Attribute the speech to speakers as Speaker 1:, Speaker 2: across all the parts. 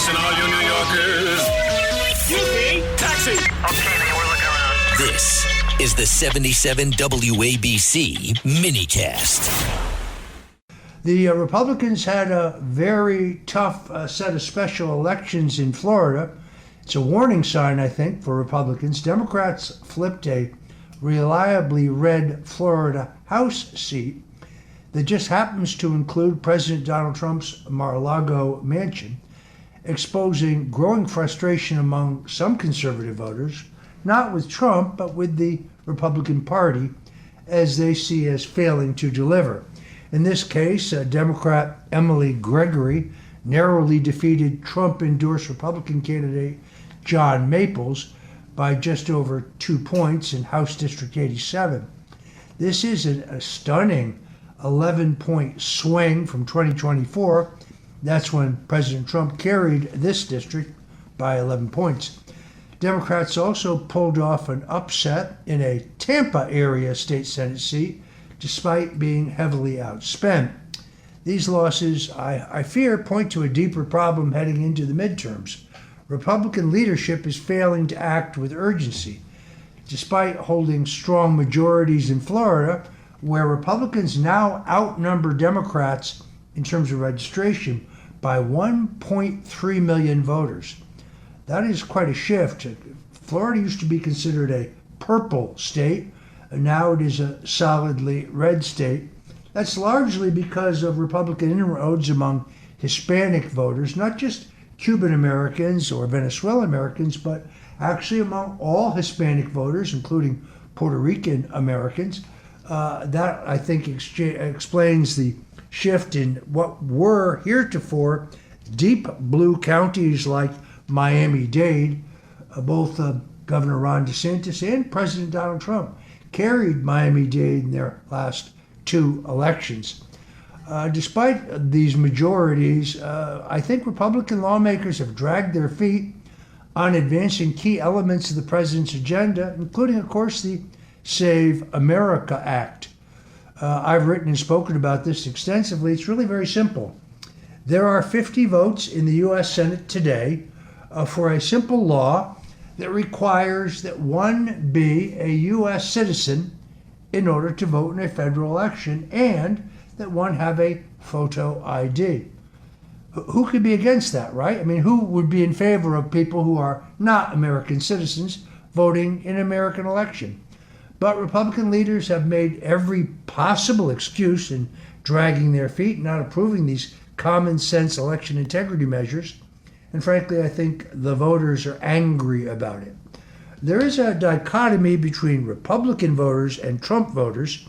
Speaker 1: Listen, all you New Yorkers. Yippee! Taxi!
Speaker 2: Okay, man, we're looking around.
Speaker 3: This is the 77 WABC minicast.
Speaker 4: The Republicans had a very tough set of special elections in Florida. It's a warning sign, I think, for Republicans. Democrats flipped a reliably red Florida House seat that just happens to include President Donald Trump's Mar-a-Lago mansion, exposing growing frustration among some conservative voters, not with Trump, but with the Republican Party, as they see as failing to deliver. In this case, Democrat Emily Gregory narrowly defeated Trump-endorsed Republican candidate John Maples by just over 2 points in House District 87. This is a stunning 11-point swing from 2024. That's when President Trump carried this district by 11 points. Democrats also pulled off an upset in a Tampa area state Senate seat, despite being heavily outspent. These losses, I fear, point to a deeper problem heading into the midterms. Republican leadership is failing to act with urgency. Despite holding strong majorities in Florida, where Republicans now outnumber Democrats in terms of registration by 1.3 million voters. That is quite a shift. Florida used to be considered a purple state, and now it is a solidly red state. That's largely because of Republican inroads among Hispanic voters, not just Cuban Americans or Venezuelan Americans, but actually among all Hispanic voters, including Puerto Rican Americans. That, I think, explains the shift in what were heretofore deep blue counties like Miami-Dade. Both Governor Ron DeSantis and President Donald Trump carried Miami-Dade in their last 2 elections. Despite these majorities, I think Republican lawmakers have dragged their feet on advancing key elements of the president's agenda, including, of course, the Save America Act. I've written and spoken about this extensively. It's really very simple. There are 50 votes in the U.S. Senate today for a simple law that requires that one be a U.S. citizen in order to vote in a federal election, and that one have a photo ID. Who could be against that, right? I mean, who would be in favor of people who are not American citizens voting in an American election? But Republican leaders have made every possible excuse in dragging their feet, not approving these common sense election integrity measures. And frankly, I think the voters are angry about it. There is a dichotomy between Republican voters and Trump voters.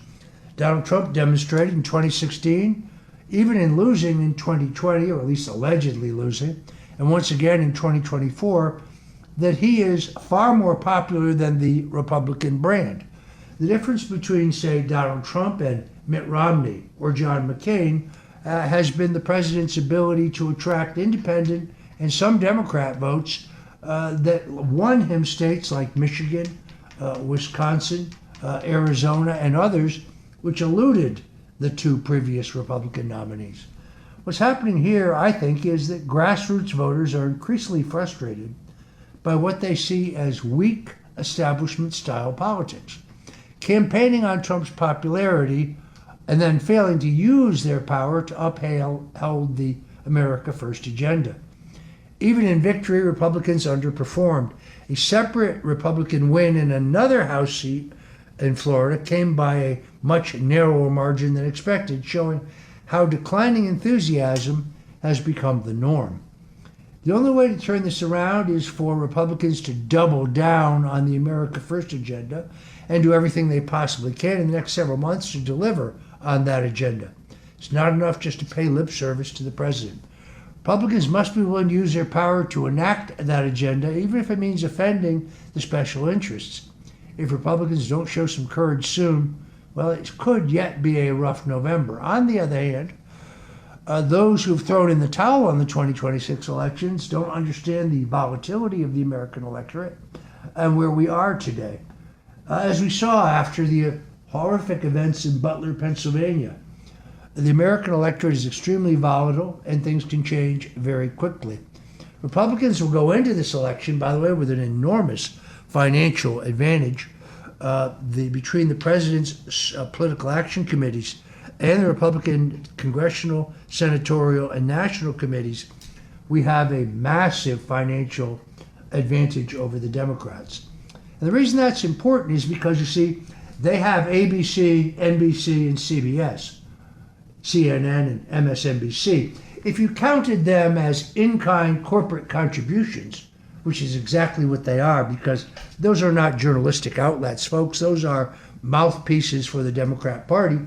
Speaker 4: Donald Trump demonstrated in 2016, even in losing in 2020, or at least allegedly losing, and once again in 2024, that he is far more popular than the Republican brand. The difference between, say, Donald Trump and Mitt Romney or John McCain has been the president's ability to attract independent and some Democrat votes that won him states like Michigan, Wisconsin, Arizona, and others, which eluded the 2 previous Republican nominees. What's happening here, I think, is that grassroots voters are increasingly frustrated by what they see as weak establishment-style politics, campaigning on Trump's popularity and then failing to use their power to uphold the America First agenda. Even in victory, Republicans underperformed. A separate Republican win in another House seat in Florida came by a much narrower margin than expected, showing how declining enthusiasm has become the norm. The only way to turn this around is for Republicans to double down on the America First agenda and do everything they possibly can in the next several months to deliver on that agenda. It's not enough just to pay lip service to the president. Republicans must be willing to use their power to enact that agenda, even if it means offending the special interests. If Republicans don't show some courage soon, well, it could yet be a rough November. On the other hand, those who've thrown in the towel on the 2026 elections don't understand the volatility of the American electorate and where we are today. As we saw after the horrific events in Butler, Pennsylvania, the American electorate is extremely volatile and things can change very quickly. Republicans will go into this election, by the way, with an enormous financial advantage. Between the president's political action committees and the Republican congressional, senatorial, and national committees, we have a massive financial advantage over the Democrats. And the reason that's important is because, you see, they have ABC, NBC, and CBS, CNN, and MSNBC. If you counted them as in-kind corporate contributions, which is exactly what they are, because those are not journalistic outlets, folks. Those are mouthpieces for the Democrat Party.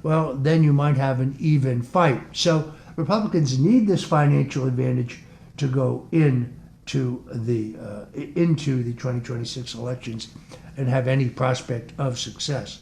Speaker 4: Well, then you might have an even fight. So Republicans need this financial advantage to go into the 2026 elections and have any prospect of success.